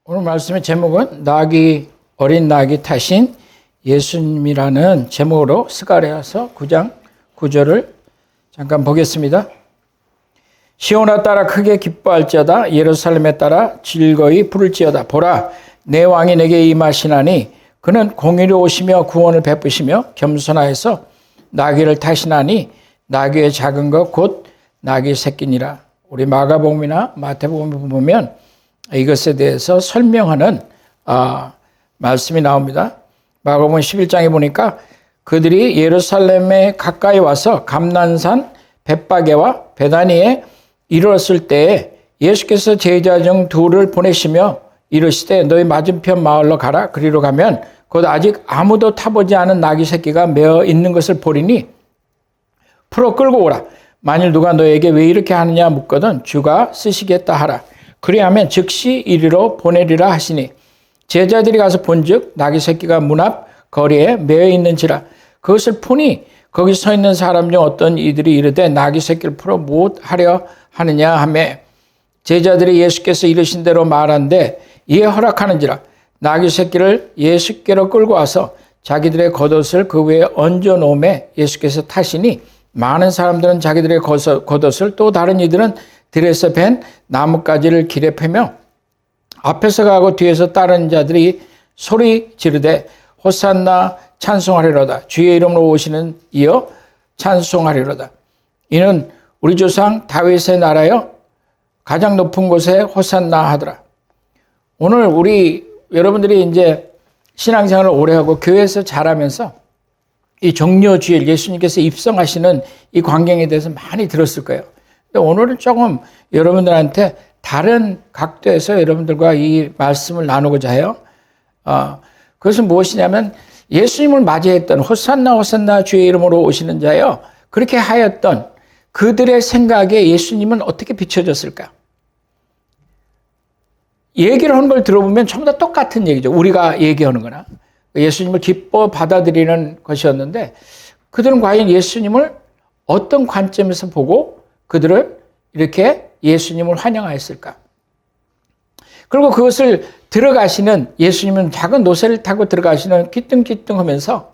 오늘 말씀의 제목은 어린 낙이 타신 예수님이라는 제목으로 스가랴서 9장 9절을 잠깐 보겠습니다. 시온아 따라 크게 기뻐할지어다. 예루살렘에 따라 즐거이 부를지어다. 보라, 내 왕이 내게 임하시나니 그는 공의로 오시며 구원을 베푸시며 겸손하여서 나귀를 타시나니 나귀의 작은 것 곧 나귀 새끼니라. 우리 마가복음이나 마태복음을 보면 이것에 대해서 설명하는 말씀이 나옵니다. 마가복음 11장에 보니까 그들이 예루살렘에 가까이 와서 감난산 벳바게와 베다니에 이르렀을 때에 예수께서 제자 중 둘을 보내시며 이르시되 너희 맞은편 마을로 가라. 그리로 가면 곧 아직 아무도 타보지 않은 나귀 새끼가 메어 있는 것을 보리니 풀어 끌고 오라. 만일 누가 너에게 왜 이렇게 하느냐 묻거든 주가 쓰시겠다 하라. 그리하면 즉시 이리로 보내리라 하시니 제자들이 가서 본즉 나귀 새끼가 문 앞 거리에 메어 있는지라. 그것을 푸니 거기 서 있는 사람 중 어떤 이들이 이르되 나귀 새끼를 풀어 못 하려 하느냐 하며 제자들이 예수께서 이르신 대로 말한데 이에 허락하는지라. 나귀 새끼를 예수께로 끌고 와서 자기들의 겉옷을 그 위에 얹어 놓음에 예수께서 타시니 많은 사람들은 자기들의 겉옷을 또 다른 이들은 들에서 벤 나뭇가지를 길에 패며 앞에서 가고 뒤에서 따르는 자들이 소리 지르되 호산나 찬송하리로다. 주의 이름으로 오시는 이여 찬송하리로다. 이는 우리 조상 다윗의 나라여 가장 높은 곳에 호산나 하더라. 오늘 여러분들이 이제 신앙생활을 오래 하고 교회에서 자라면서 이 종려주일 예수님께서 입성하시는 이 광경에 대해서 많이 들었을 거예요. 근데 오늘은 조금 여러분들한테 다른 각도에서 여러분들과 이 말씀을 나누고자 해요. 그것은 무엇이냐면 예수님을 맞이했던 호산나 호산나 주의 이름으로 오시는 자여 그렇게 하였던 그들의 생각에 예수님은 어떻게 비춰졌을까? 얘기를 하는 걸 들어보면 전부 다 똑같은 얘기죠. 우리가 얘기하는 거나. 예수님을 기뻐 받아들이는 것이었는데 그들은 과연 예수님을 어떤 관점에서 보고 그들은 이렇게 예수님을 환영하였을까? 그리고 그것을 들어가시는 예수님은 작은 노새를 타고 들어가시는 기뚱기뚱하면서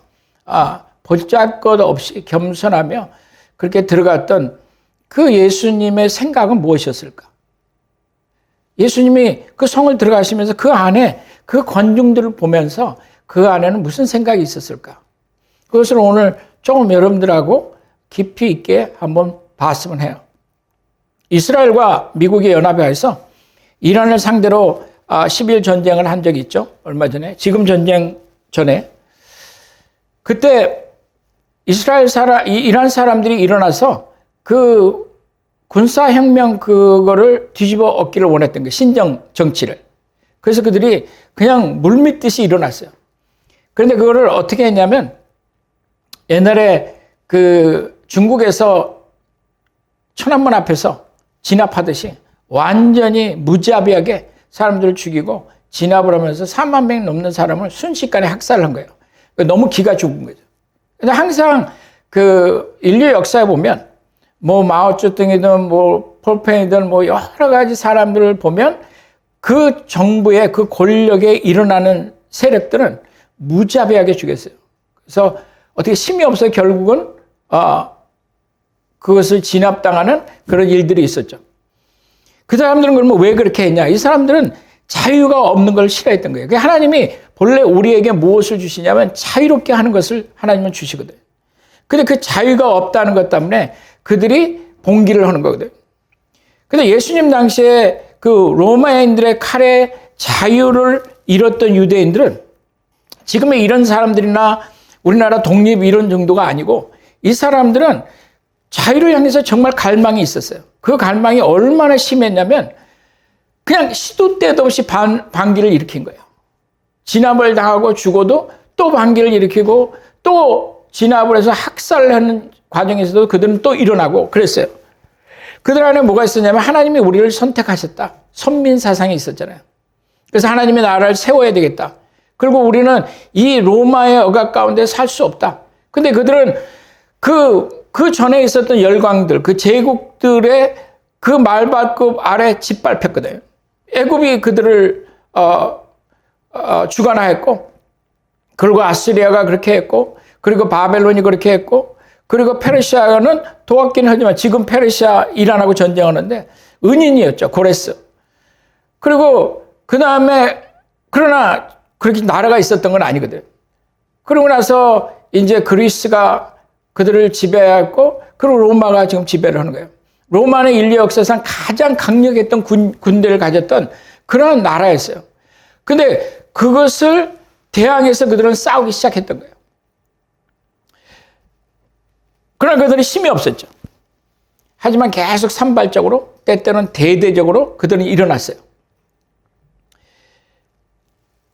보잘것 없이 겸손하며 그렇게 들어갔던 그 예수님의 생각은 무엇이었을까? 예수님이 그 성을 들어가시면서 그 안에 그 관중들을 보면서 그 안에는 무슨 생각이 있었을까? 그것을 오늘 조금 여러분들하고 깊이 있게 한번 봤으면 해요. 이스라엘과 미국이 연합해서 이란을 상대로 10일 전쟁을 한 적이 있죠. 얼마 전에. 지금 전쟁 전에. 그때 이란 사람들이 일어나서 그 군사혁명 그거를 뒤집어 엎기를 원했던 거예요. 신정 정치를. 그래서 그들이 그냥 물밀듯이 일어났어요. 그런데 그거를 어떻게 했냐면 옛날에 그 중국에서 천안문 앞에서 진압하듯이 완전히 무자비하게 사람들을 죽이고 진압을 하면서 4만 명 넘는 사람을 순식간에 학살을 한 거예요. 너무 기가 죽은 거죠. 근데 항상 그 인류 역사에 보면 뭐 마오쩌둥이든 뭐 폴펜이든 뭐 여러 가지 사람들을 보면 그 정부의 그 권력에 일어나는 세력들은 무자비하게 죽였어요. 그래서 어떻게 힘이 없어 결국은 그것을 진압당하는 그런 일들이 있었죠. 그 사람들은 그러면 왜 그렇게 했냐? 이 사람들은 자유가 없는 걸 싫어했던 거예요. 하나님이 본래 우리에게 무엇을 주시냐면 자유롭게 하는 것을 하나님은 주시거든요. 근데 그 자유가 없다는 것 때문에 그들이 봉기를 하는 거거든요. 근데 예수님 당시에 그 로마인들의 칼에 자유를 잃었던 유대인들은 지금의 이런 사람들이나 우리나라 독립 이런 정도가 아니고 이 사람들은 자유를 향해서 정말 갈망이 있었어요. 그 갈망이 얼마나 심했냐면 그냥 시도 때도 없이 반기를 일으킨 거예요. 진압을 당하고 죽어도 또 반기를 일으키고 또 진압을 해서 학살을 하는 과정에서도 그들은 또 일어나고 그랬어요. 그들 안에 뭐가 있었냐면 하나님이 우리를 선택하셨다. 선민 사상이 있었잖아요. 그래서 하나님의 나라를 세워야 되겠다. 그리고 우리는 이 로마의 억압 가운데 살 수 없다. 근데 그들은 그 전에 있었던 열강들, 그 제국들의 그 말발굽 아래 짓밟혔거든요. 애굽이 그들을 주관하였고, 그리고 아시리아가 그렇게 했고, 그리고 바벨론이 그렇게 했고, 그리고 페르시아는 도왔기는 하지만 지금 페르시아 이란하고 전쟁하는데 은인이었죠. 고레스. 그리고 그 다음에 그러나 그렇게 나라가 있었던 건 아니거든. 그러고 나서 이제 그리스가 그들을 지배했고, 그리고 로마가 지금 지배를 하는 거예요. 로마는 인류 역사상 가장 강력했던 군대를 가졌던 그런 나라였어요. 근데 그것을 대항해서 그들은 싸우기 시작했던 거예요. 그러나 그들이 힘이 없었죠. 하지만 계속 산발적으로, 때때는 대대적으로 그들은 일어났어요.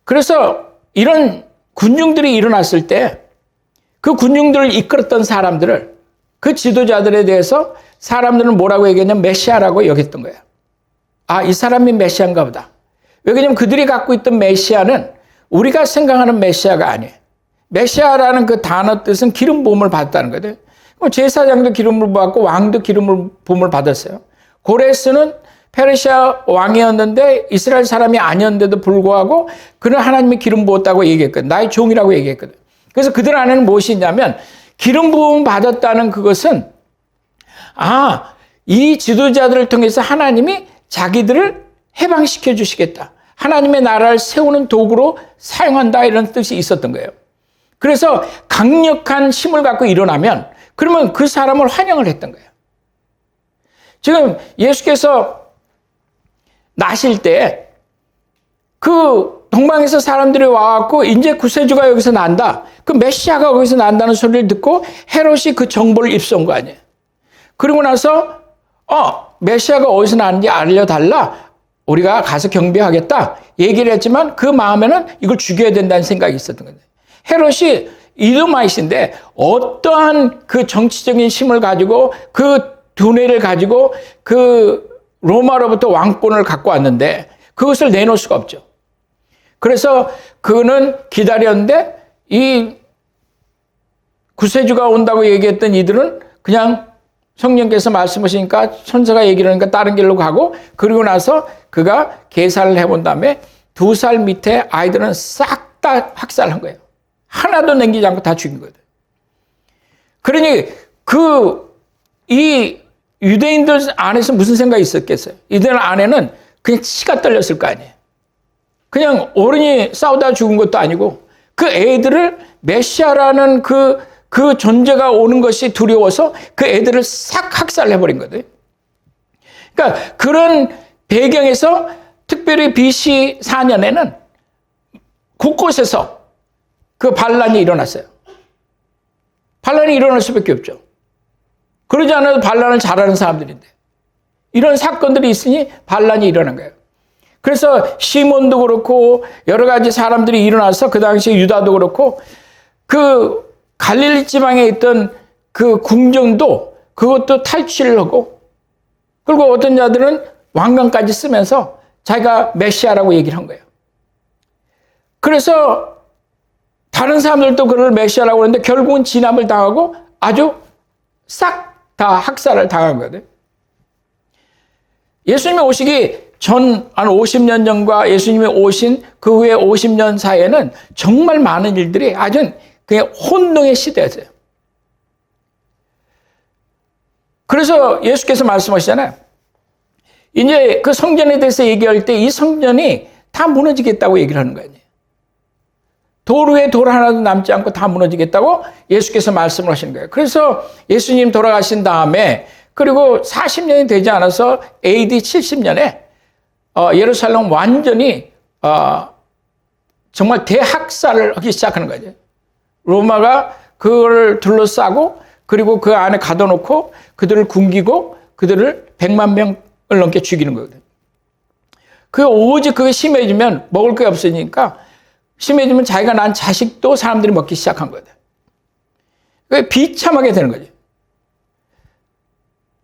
그래서 이런 군중들이 일어났을 때 그 군중들을 이끌었던 사람들을, 그 지도자들에 대해서 사람들은 뭐라고 얘기했냐면 메시아라고 여겼던 거예요. 아, 이 사람이 메시아인가 보다. 왜냐하면 그들이 갖고 있던 메시아는 우리가 생각하는 메시아가 아니에요. 메시아라는 그 단어 뜻은 기름 부음을 받았다는 거예요. 제사장도 기름을 받았고 왕도 기름 부음을 받았어요. 고레스는 페르시아 왕이었는데 이스라엘 사람이 아니었는데도 불구하고 그는 하나님이 기름 부었다고 얘기했거든. 나의 종이라고 얘기했거든. 그래서 그들 안에는 무엇이 있냐면 기름 부음 받았다는 그것은 이 지도자들을 통해서 하나님이 자기들을 해방시켜 주시겠다. 하나님의 나라를 세우는 도구로 사용한다, 이런 뜻이 있었던 거예요. 그래서 강력한 힘을 갖고 일어나면 그러면 그 사람을 환영을 했던 거예요. 지금 예수께서 나실 때 그 동방에서 사람들이 와갖고 이제 구세주가 여기서 난다, 그 메시아가 거기서 난다는 소리를 듣고 헤롯이 그 정보를 입수한 거 아니에요. 그리고 나서 메시아가 어디서 나는지 알려달라, 우리가 가서 경배하겠다 얘기를 했지만 그 마음에는 이걸 죽여야 된다는 생각이 있었던 거예요. 헤롯이 이두마이신데 어떠한 그 정치적인 힘을 가지고 그 두뇌를 가지고 그 로마로부터 왕권을 갖고 왔는데 그것을 내놓을 수가 없죠. 그래서 그는 기다렸는데 이 구세주가 온다고 얘기했던 이들은 그냥 성령께서 말씀하시니까 천사가 얘기를 하니까 다른 길로 가고, 그리고 나서 그가 계산을 해본 다음에 2살 밑에 아이들은 싹 다 학살한 거예요. 하나도 남기지 않고 다 죽인 거예요. 그러니 이 유대인들 안에서 무슨 생각이 있었겠어요? 이들 안에는 그냥 치가 떨렸을 거 아니에요. 그냥 어른이 싸우다 죽은 것도 아니고 그 애들을 메시아라는 그 존재가 오는 것이 두려워서 그 애들을 싹 학살해버린 거예요. 그러니까 그런 배경에서 특별히 BC 4년에는 곳곳에서 그 반란이 일어났어요. 반란이 일어날 수밖에 없죠. 그러지 않아도 반란을 잘하는 사람들인데 이런 사건들이 있으니 반란이 일어난 거예요. 그래서 시몬도 그렇고 여러 가지 사람들이 일어나서 그 당시 유다도 그렇고 그 갈릴리 지방에 있던 그 궁정도 그것도 탈취를 하고, 그리고 어떤 자들은 왕관까지 쓰면서 자기가 메시아라고 얘기를 한 거예요. 그래서 다른 사람들도 그를 메시아라고 하는데 결국은 진압을 당하고 아주 싹 다 학살을 당한 거거든요. 예수님이 오시기 전 한 50년 전과 예수님이 오신 그 후에 50년 사이에는 정말 많은 일들이 아주 그냥 혼동의 시대였어요. 그래서 예수께서 말씀하시잖아요. 이제 그 성전에 대해서 얘기할 때 이 성전이 다 무너지겠다고 얘기를 하는 거예요. 돌 위에 돌 하나도 남지 않고 다 무너지겠다고 예수께서 말씀을 하시는 거예요. 그래서 예수님 돌아가신 다음에 그리고 40년이 되지 않아서 AD 70년에 예루살렘 완전히 정말 대학살을 하기 시작하는 거죠. 로마가 그걸 둘러싸고 그리고 그 안에 가둬놓고 그들을 굶기고 그들을 100만 명을 넘게 죽이는 거거든요. 오직 그게 심해지면 먹을 게 없으니까 심해지면 자기가 낳은 자식도 사람들이 먹기 시작한 거예요. 비참하게 되는 거죠.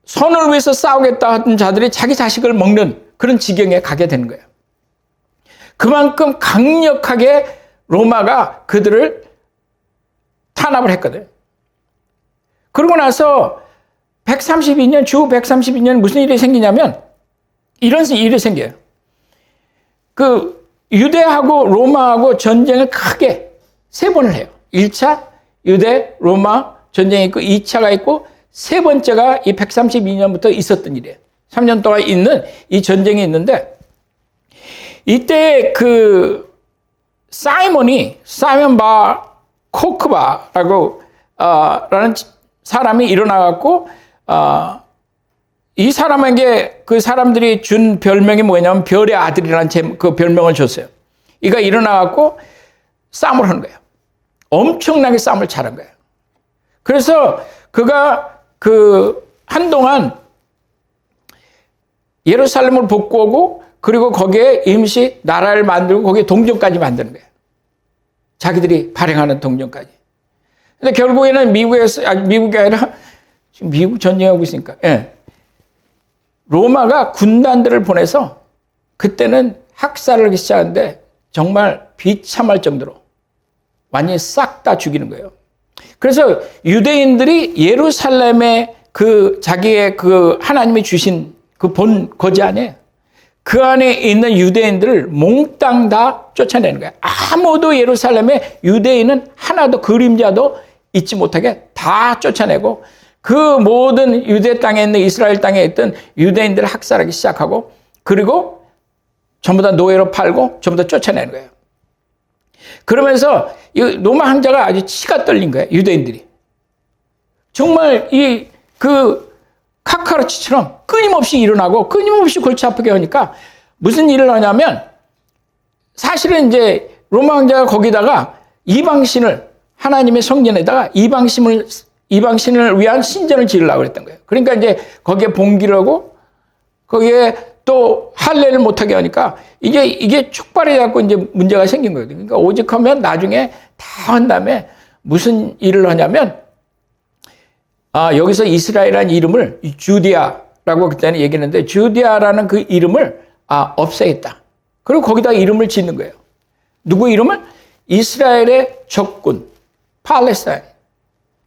선을 위해서 싸우겠다 하던 자들이 자기 자식을 먹는 그런 지경에 가게 되는 거예요. 그만큼 강력하게 로마가 그들을 탄압을 했거든요. 그러고 나서 132년, 주 132년 무슨 일이 생기냐면 이런 일이 생겨요. 유대하고 로마하고 전쟁을 크게 3번을 해요. 1차 유대 로마 전쟁이 있고 2차가 있고 3번째가 이 132년부터 있었던 일이에요. 3년 동안 있는 이 전쟁이 있는데 이때 그 사이먼 바 코크바라고 라는 사람이 일어나갖고 이 사람에게 그 사람들이 준 별명이 뭐냐면 별의 아들이라는 그 별명을 줬어요. 이가 일어나갖고 싸움을 하는 거예요. 엄청나게 싸움을 잘한 거예요. 그래서 그가 그 한동안 예루살렘을 복구하고 그리고 거기에 임시 나라를 만들고 거기에 동정까지 만드는 거예요. 자기들이 발행하는 동정까지. 근데 결국에는 미국이 아니라 지금 미국 전쟁하고 있으니까. 예. 로마가 군단들을 보내서 그때는 학살을 하기 시작하는데 정말 비참할 정도로 완전히 싹 다 죽이는 거예요. 그래서 유대인들이 예루살렘에 그 자기의 그 하나님이 주신 그 본 거지 안에 그 안에 있는 유대인들을 몽땅 다 쫓아내는 거예요. 아무도 예루살렘에 유대인은 하나도 그림자도 있지 못하게 다 쫓아내고 그 모든 유대 땅에 있는 이스라엘 땅에 있던 유대인들을 학살하기 시작하고 그리고 전부 다 노예로 팔고 전부 다 쫓아내는 거예요. 그러면서 이 로마 황제가 아주 치가 떨린 거예요. 유대인들이. 정말 이 그 카카로치처럼 끊임없이 일어나고 끊임없이 골치 아프게 하니까 무슨 일을 하냐면 사실은 이제 로마 황제가 거기다가 이방신을 하나님의 성전에다가 이방신을 위한 신전을 지으려고 했던 거예요. 그러니까 이제 거기에 봉기를 하고 거기에 또 할례를 못하게 하니까 이게 촉발해 갖고 이제 문제가 생긴 거예요. 그러니까 오직하면 나중에 다 한 다음에 무슨 일을 하냐면 여기서 이스라엘이라는 이름을 주디아라고 그때는 얘기했는데 주디아라는 그 이름을 없애겠다. 그리고 거기다 이름을 짓는 거예요. 누구 이름을? 이스라엘의 적군 팔레스타인,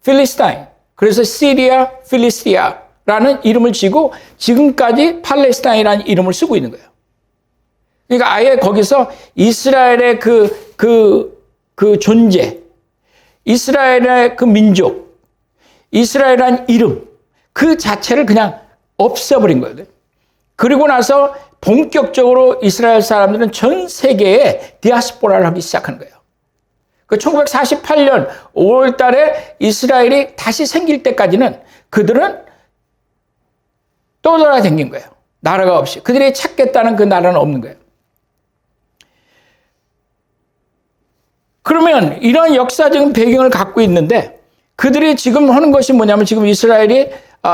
필리스타인. 그래서 시리아, 필리스티아라는 이름을 지고 지금까지 팔레스타인이라는 이름을 쓰고 있는 거예요. 그러니까 아예 거기서 이스라엘의 그 존재, 이스라엘의 그 민족, 이스라엘이라는 이름, 그 자체를 그냥 없애버린 거예요. 그리고 나서 본격적으로 이스라엘 사람들은 전 세계에 디아스포라를 하기 시작한 거예요. 그 1948년 5월 달에 이스라엘이 다시 생길 때까지는 그들은 또 돌아다닌 거예요. 나라가 없이. 그들이 찾겠다는 그 나라는 없는 거예요. 그러면 이런 역사적인 배경을 갖고 있는데 그들이 지금 하는 것이 뭐냐면 지금 이스라엘이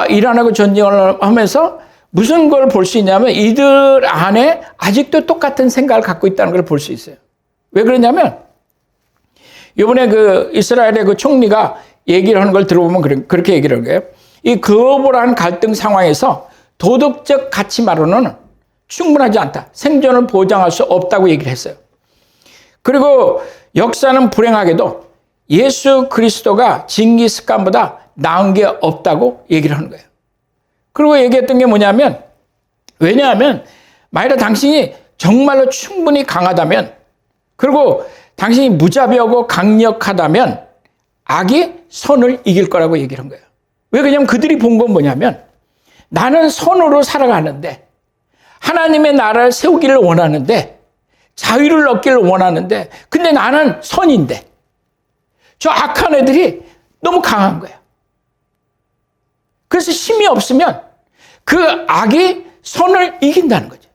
이란하고 전쟁을 하면서 무슨 걸 볼 수 있냐면 이들 안에 아직도 똑같은 생각을 갖고 있다는 걸 볼 수 있어요. 왜 그러냐면 이번에 그 이스라엘의 그 총리가 얘기를 하는 걸 들어보면 그렇게 얘기를 하는 거예요. 이 글로벌한 갈등 상황에서 도덕적 가치만으로는 충분하지 않다. 생존을 보장할 수 없다고 얘기를 했어요. 그리고 역사는 불행하게도 예수 그리스도가 징기스칸보다 나은 게 없다고 얘기를 하는 거예요. 그리고 얘기했던 게 뭐냐면 왜냐하면 만약 당신이 정말로 충분히 강하다면 그리고 당신이 무자비하고 강력하다면 악이 선을 이길 거라고 얘기를 한 거예요. 왜 그러냐면 그들이 본 건 뭐냐면 나는 선으로 살아가는데 하나님의 나라를 세우기를 원하는데 자유를 얻기를 원하는데 근데 나는 선인데 저 악한 애들이 너무 강한 거예요. 그래서 힘이 없으면 그 악이 선을 이긴다는 거죠.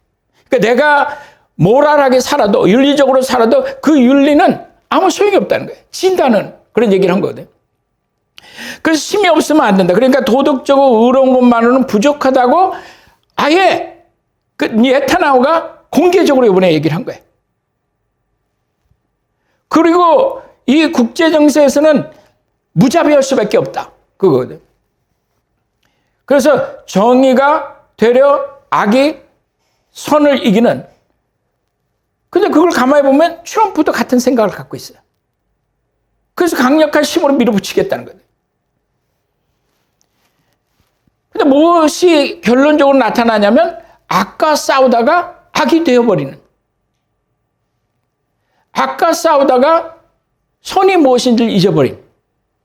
그러니까 내가 모랄하게 살아도 윤리적으로 살아도 그 윤리는 아무 소용이 없다는 거예요. 진다는 그런 얘기를 한 거거든요. 그래서 힘이 없으면 안 된다. 그러니까 도덕적으로 의로운 것만으로는 부족하다고 아예 그 네타냐후가 공개적으로 이번에 얘기를 한 거예요. 그리고 이 국제 정세에서는 무자비할 수밖에 없다. 그거거든. 그래서 정의가 되려 악이 선을 이기는. 근데 그걸 가만히 보면 트럼프도 같은 생각을 갖고 있어요. 그래서 강력한 힘으로 밀어붙이겠다는 거예요. 근데 무엇이 결론적으로 나타나냐면 악과 싸우다가 악이 되어버리는. 아까 싸우다가 손이 무엇인지를 잊어버린,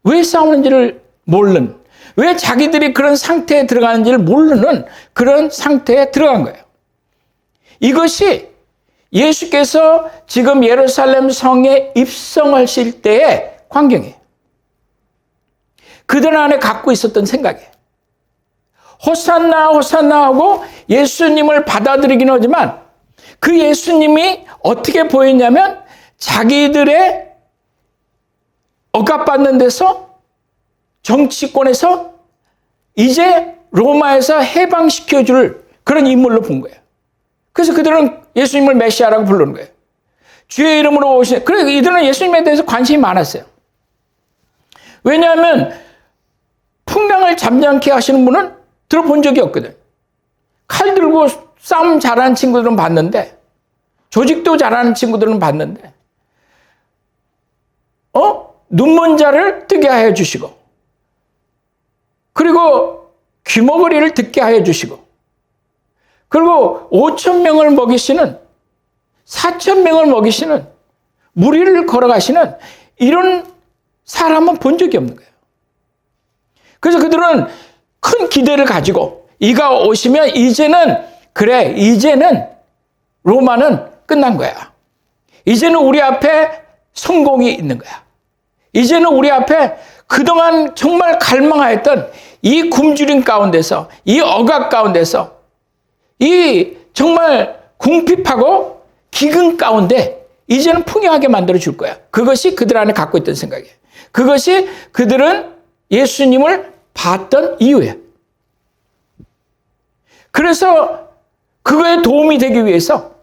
왜 싸우는지를 모르는, 왜 자기들이 그런 상태에 들어가는지를 모르는 그런 상태에 들어간 거예요. 이것이 예수께서 지금 예루살렘 성에 입성하실 때의 광경이에요. 그들 안에 갖고 있었던 생각이에요. 호산나 호산나 하고 예수님을 받아들이긴 하지만 그 예수님이 어떻게 보였냐면 자기들의 억압받는 데서, 정치권에서 이제 로마에서 해방시켜줄 그런 인물로 본 거예요. 그래서 그들은 예수님을 메시아라고 부르는 거예요. 주의 이름으로 오신, 그래, 이들은 예수님에 대해서 관심이 많았어요. 왜냐하면 풍랑을 잠잠케 하시는 분은 들어본 적이 없거든. 칼 들고 싸움 잘하는 친구들은 봤는데, 조직도 잘하는 친구들은 봤는데, 눈먼 자를 뜨게 하여 주시고, 그리고 귀머거리를 듣게 하여 주시고, 그리고 5,000명을 먹이시는, 4,000명을 먹이시는, 무리를 걸어가시는 이런 사람은 본 적이 없는 거예요. 그래서 그들은 큰 기대를 가지고 이가 오시면 이제는, 그래, 이제는 로마는 끝난 거야. 이제는 우리 앞에 성공이 있는 거야. 이제는 우리 앞에 그동안 정말 갈망하였던 이 굶주림 가운데서, 이 억압 가운데서, 이 정말 궁핍하고 기근 가운데 이제는 풍요하게 만들어 줄 거야. 그것이 그들 안에 갖고 있던 생각이에요. 그것이 그들은 예수님을 봤던 이유예요. 그래서 그거에 도움이 되기 위해서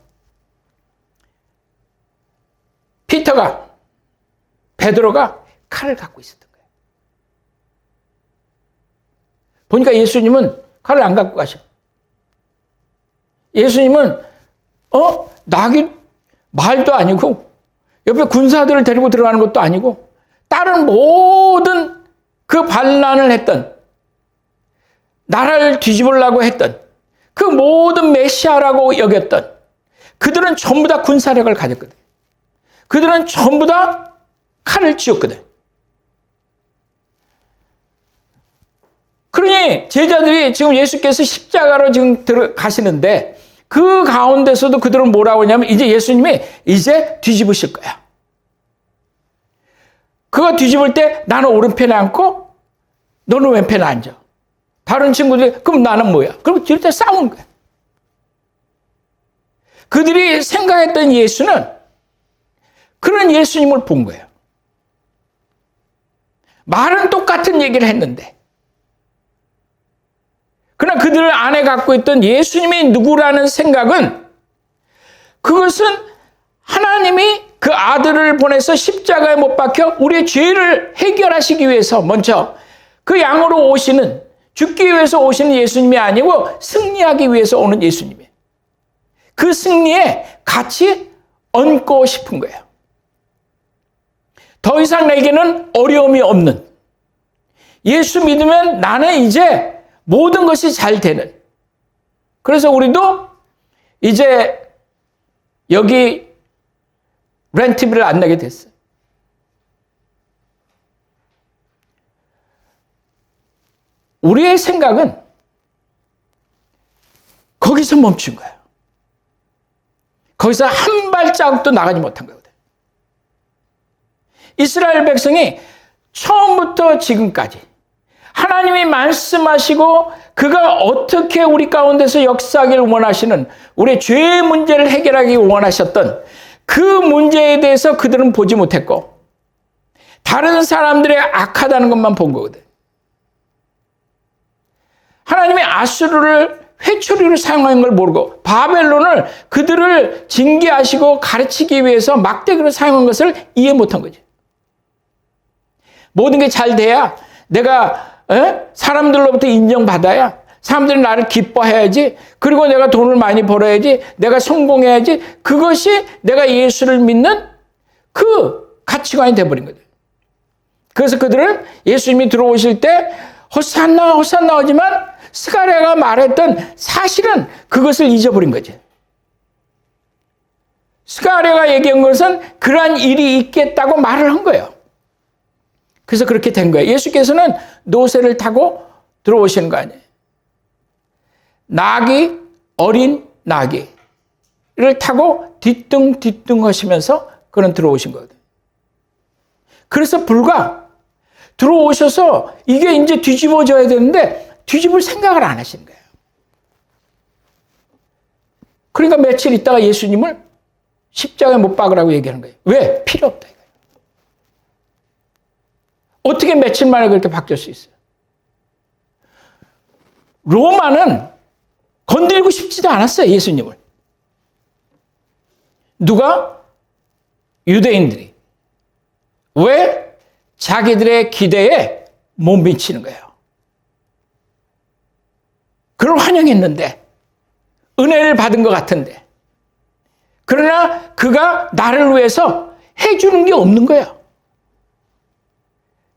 베드로가 칼을 갖고 있었던 거예요. 보니까 예수님은 칼을 안 갖고 가셔. 예수님은 낙이 말도 아니고 옆에 군사들을 데리고 들어가는 것도 아니고 다른 모든 그 반란을 했던, 나라를 뒤집으려고 했던 그 모든 메시아라고 여겼던 그들은 전부 다 군사력을 가졌거든. 그들은 전부 다 칼을 쥐었거든. 그러니 제자들이 지금 예수께서 십자가로 지금 들어가시는데 그 가운데서도 그들은 뭐라고 하냐면 이제 예수님이 이제 뒤집으실 거야. 그가 뒤집을 때 나는 오른편에 앉고 너는 왼편에 앉아. 다른 친구들이 그럼 나는 뭐야? 그럼 뒤로 싸우는 거야. 그들이 생각했던 예수는 그런 예수님을 본 거예요. 말은 똑같은 얘기를 했는데 그러나 그들 안에 갖고 있던 예수님이 누구라는 생각은, 그것은 하나님이 그 아들을 보내서 십자가에 못 박혀 우리의 죄를 해결하시기 위해서 먼저 그 양으로 오시는, 죽기 위해서 오시는 예수님이 아니고 승리하기 위해서 오는 예수님이에요. 그 승리에 같이 얹고 싶은 거예요. 더 이상 내게는 어려움이 없는, 예수 믿으면 나는 이제 모든 것이 잘 되는. 그래서 우리도 이제 여기 렌트비를 안 내게 됐어요. 우리의 생각은 거기서 멈춘 거예요. 거기서 한 발자국도 나가지 못한 거거든요. 이스라엘 백성이 처음부터 지금까지 하나님이 말씀하시고 그가 어떻게 우리 가운데서 역사하기를 원하시는, 우리의 죄의 문제를 해결하기 원하셨던 그 문제에 대해서 그들은 보지 못했고 다른 사람들의 악하다는 것만 본 거거든. 하나님이 아수르를 회초리를 사용하는 걸 모르고 바벨론을 그들을 징계하시고 가르치기 위해서 막대기를 사용한 것을 이해 못한 거지. 모든 게 잘 돼야, 내가 사람들로부터 인정받아야, 사람들이 나를 기뻐해야지, 그리고 내가 돈을 많이 벌어야지, 내가 성공해야지, 그것이 내가 예수를 믿는 그 가치관이 돼버린 거죠. 그래서 그들은 예수님이 들어오실 때 호산나 호산나 하지만 스가랴가 말했던 사실은 그것을 잊어버린 거지. 스가랴가 얘기한 것은 그러한 일이 있겠다고 말을 한 거예요. 그래서 그렇게 된 거예요. 예수께서는 노새를 타고 들어오시는 거 아니에요. 나귀, 어린 나귀를 타고 뒤뚱뒤뚱 하시면서 그는 들어오신 거거든요. 그래서 불과 들어오셔서 이게 이제 뒤집어져야 되는데 뒤집을 생각을 안 하시는 거예요. 그러니까 며칠 있다가 예수님을 십자가에 못 박으라고 얘기하는 거예요. 왜? 필요 없다. 이거예요. 어떻게 며칠 만에 그렇게 바뀔 수 있어요? 로마는 건드리고 싶지도 않았어요, 예수님을. 누가? 유대인들이. 왜? 자기들의 기대에 못 미치는 거예요. 그걸 환영했는데, 은혜를 받은 것 같은데, 그러나 그가 나를 위해서 해주는 게 없는 거예요.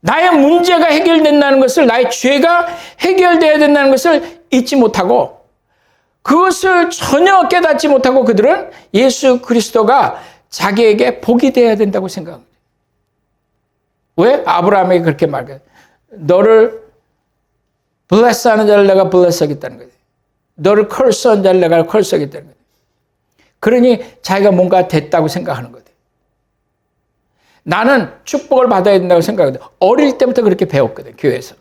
나의 문제가 해결된다는 것을, 나의 죄가 해결돼야 된다는 것을 잊지 못하고, 그것을 전혀 깨닫지 못하고 그들은 예수 그리스도가 자기에게 복이 되어야 된다고 생각합니다. 왜? 아브라함에게 그렇게 말해요. 너를 블레스하는 자를 내가 블레스하겠다는 거예요. 너를 컬스한 자를 내가 컬스하겠다는 거예요. 그러니 자기가 뭔가 됐다고 생각하는 거예요. 나는 축복을 받아야 된다고 생각하거든. 어릴 때부터 그렇게 배웠거든, 교회에서.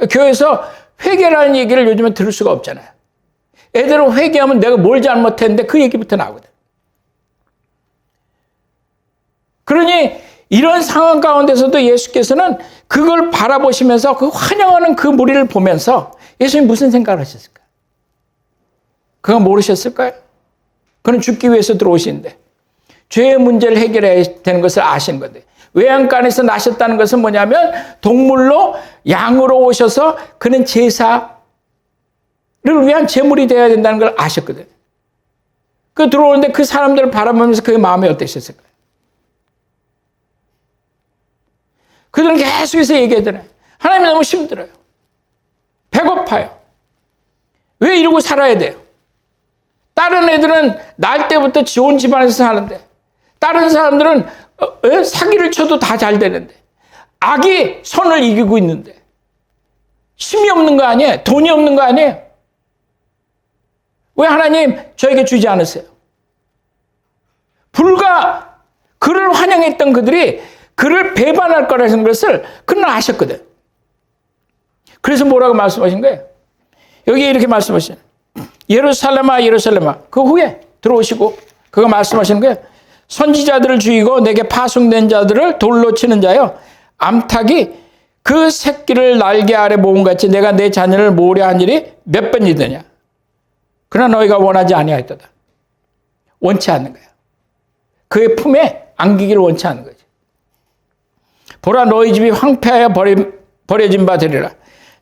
교회에서 회개라는 얘기를 요즘은 들을 수가 없잖아요. 애들은 회개하면 내가 뭘 잘못했는데 그 얘기부터 나오거든. 그러니 이런 상황 가운데서도 예수께서는 그걸 바라보시면서 그 환영하는 그 무리를 보면서 예수님 무슨 생각을 하셨을까요? 그거 모르셨을까요? 그는 죽기 위해서 들어오시는데 죄의 문제를 해결해야 되는 것을 아시는 건데, 외양간에서 나셨다는 것은 뭐냐면 동물로 양으로 오셔서 그는 제사를 위한 제물이 되어야 된다는 걸 아셨거든요. 그 들어오는데 그 사람들을 바라보면서 그의 마음이 어떠셨을까요? 그들은 계속해서 얘기하잖아요. 하나님이 너무 힘들어요. 배고파요. 왜 이러고 살아야 돼요? 다른 애들은 날 때부터 좋은 집안에서 사는데, 다른 사람들은 사기를 쳐도 다 잘 되는데, 악이 선을 이기고 있는데, 힘이 없는 거 아니에요? 돈이 없는 거 아니에요? 왜 하나님 저에게 주지 않으세요? 불과 그를 환영했던 그들이 그를 배반할 거라는 것을 그는 아셨거든. 그래서 뭐라고 말씀하신 거예요? 여기 이렇게 말씀하시는, 예루살렘아 예루살렘아, 그 후에 들어오시고 그가 말씀하시는 거예요. 선지자들을 죽이고 내게 파송된 자들을 돌로 치는 자여, 암탉이 그 새끼를 날개 아래 모음같이 내가 내 자녀를 모으려 한 일이 몇 번이더냐. 그러나 너희가 원하지 아니하였도다. 원치 않는 거야. 그의 품에 안기기를 원치 않는 거지. 보라, 너희 집이 황폐하여 버려진 바 되리라.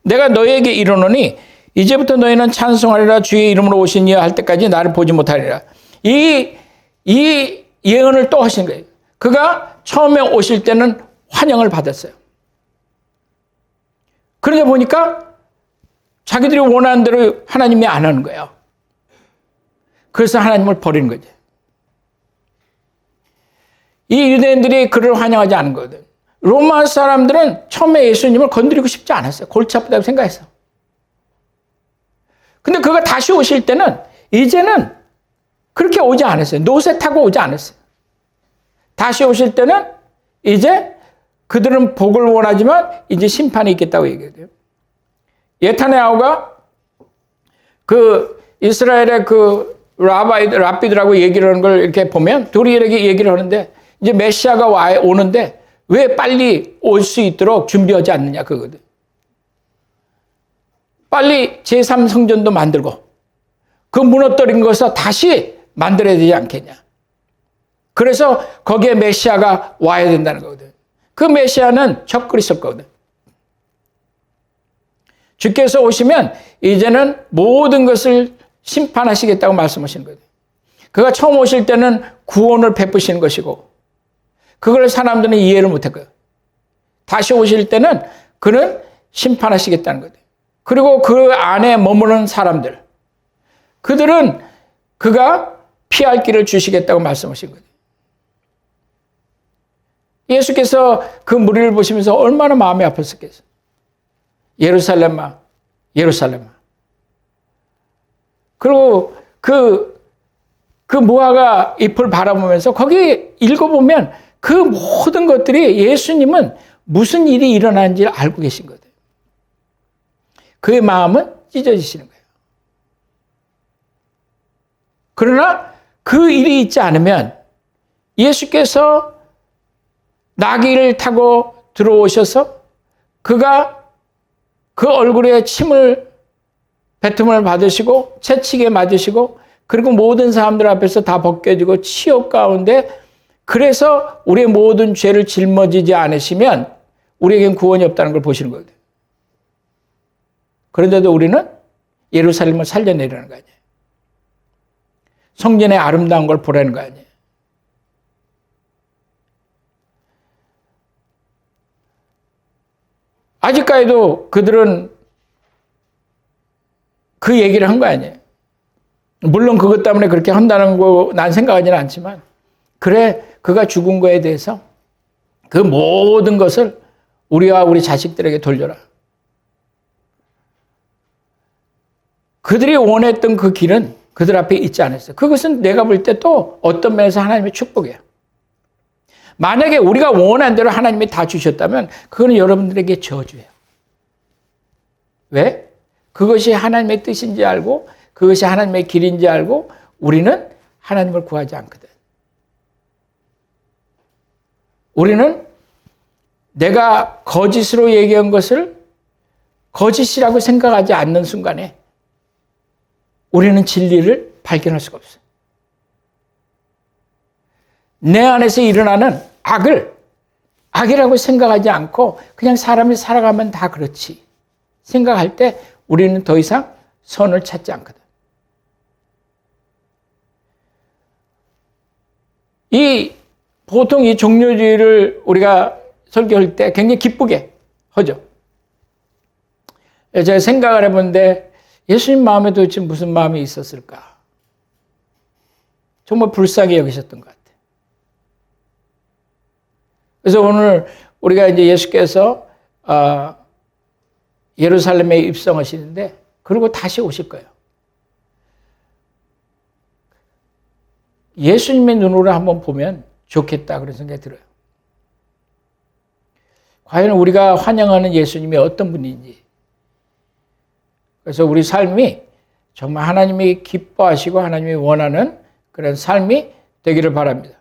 내가 너희에게 이르노니 이제부터 너희는 찬송하리라. 주의 이름으로 오신 이여 할 때까지 나를 보지 못하리라. 이 예언을 또 하신 거예요. 그가 처음에 오실 때는 환영을 받았어요. 그러다 보니까 자기들이 원하는 대로 하나님이 안 하는 거예요. 그래서 하나님을 버리는 거죠. 이 유대인들이 그를 환영하지 않은 거거든. 로마 사람들은 처음에 예수님을 건드리고 싶지 않았어요. 골치 아프다고 생각했어. 근데 그가 다시 오실 때는 이제는 그렇게 오지 않았어요. 노새 타고 오지 않았어요. 다시 오실 때는 이제 그들은 복을 원하지만 이제 심판이 있겠다고 얘기해요. 예타네아우가 그 이스라엘의 그 랍비들하고 얘기를 하는 걸 이렇게 보면 둘이 이렇게 얘기를 하는데, 이제 메시아가 오는데 왜 빨리 올 수 있도록 준비하지 않느냐 그거거든. 빨리 제3성전도 만들고 그 무너뜨린 것을 다시 만들어야 되지 않겠냐. 그래서 거기에 메시아가 와야 된다는 거거든. 그 메시아는 적그리스도거든. 주께서 오시면 이제는 모든 것을 심판하시겠다고 말씀하시는 거예요. 그가 처음 오실 때는 구원을 베푸시는 것이고 그걸 사람들은 이해를 못했거든. 다시 오실 때는 그는 심판하시겠다는 거예요. 그리고 그 안에 머무는 사람들, 그들은 그가 피할 길을 주시겠다고 말씀하신 거예요. 예수께서 그 무리를 보시면서 얼마나 마음이 아팠었겠어요. 예루살렘아, 예루살렘아. 그리고 그 무화과 잎을 바라보면서 거기 읽어보면 그 모든 것들이 예수님은 무슨 일이 일어나는지 알고 계신 거예요. 그의 마음은 찢어지시는 거예요. 그러나 그 일이 있지 않으면 예수께서 나귀를 타고 들어오셔서 그가 그 얼굴에 침을 뱉음을 받으시고 채찍에 맞으시고 그리고 모든 사람들 앞에서 다 벗겨지고 치욕 가운데 그래서 우리의 모든 죄를 짊어지지 않으시면 우리에겐 구원이 없다는 걸 보시는 거예요. 그런데도 우리는 예루살렘을 살려내려는 거 아니에요. 성전의 아름다운 걸 보라는 거 아니에요. 아직까지도 그들은 그 얘기를 한 거 아니에요. 물론 그것 때문에 그렇게 한다는 거 난 생각하지는 않지만 그래 그가 죽은 거에 대해서 그 모든 것을 우리와 우리 자식들에게 돌려라. 그들이 원했던 그 길은 그들 앞에 있지 않았어요. 그것은 내가 볼 때 또 어떤 면에서 하나님의 축복이에요. 만약에 우리가 원한 대로 하나님이 다 주셨다면 그거는 여러분들에게 저주예요. 왜? 그것이 하나님의 뜻인지 알고 그것이 하나님의 길인지 알고 우리는 하나님을 구하지 않거든. 우리는 내가 거짓으로 얘기한 것을 거짓이라고 생각하지 않는 순간에 우리는 진리를 발견할 수가 없어요. 내 안에서 일어나는 악이라고 생각하지 않고 그냥 사람이 살아가면 다 그렇지 생각할 때 우리는 더 이상 선을 찾지 않거든. 보통 이 종료주의를 우리가 설교할 때 굉장히 기쁘게 하죠. 제가 생각을 해보는데 예수님 마음에 도대체 무슨 마음이 있었을까? 정말 불쌍히 여기셨던 것 같아요. 그래서 오늘 우리가 이제 예수께서 예루살렘에 입성하시는데 그리고 다시 오실 거예요. 예수님의 눈으로 한번 보면 좋겠다 그런 생각이 들어요. 과연 우리가 환영하는 예수님이 어떤 분인지. 그래서 우리 삶이 정말 하나님이 기뻐하시고 하나님이 원하는 그런 삶이 되기를 바랍니다.